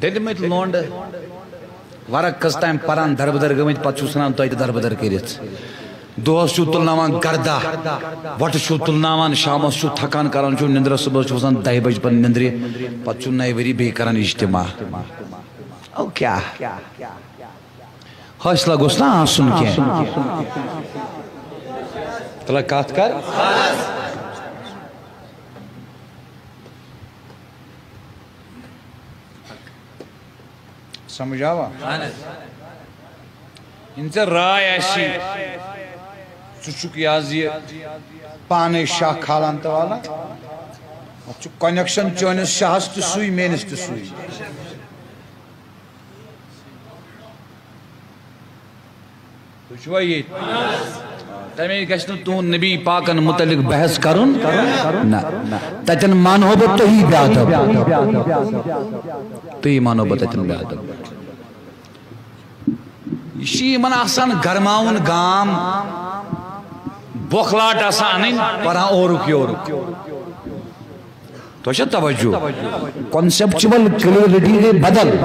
دلمت لونڈ ورق کستائم پران دربدر گمت پتہ سنان تو دربدر کرت دوس چھو تلناوان گردہ وٹ چھو تلناوان شامس چھو تھکان کران چھو نندر صبح چھو وسان 10 بج پر نندری پتہ چھو نئی وری بے کران اجتماع او کیا حوصلہ گوس نا آسن کیا تلا کات کر سمجھ آوا ان سے رائے ایسی چچک یازی پانے شاہ کھالان توالا چو کنیکشن چونس شاہس تو سوئی مینس تو سوئی تو چھوا یہ تمہیں کہتے ہیں تو نبی پاکن متعلق بحث کرن نا تجن مانوبت تو ہی بیادب تو ہی مانوبت تجن بیادب یہ من آسان گرماؤن گام بخلاٹ آسان پرہاں اورکی تو اچھا توجہ کنسپچول کلیئرٹی بدل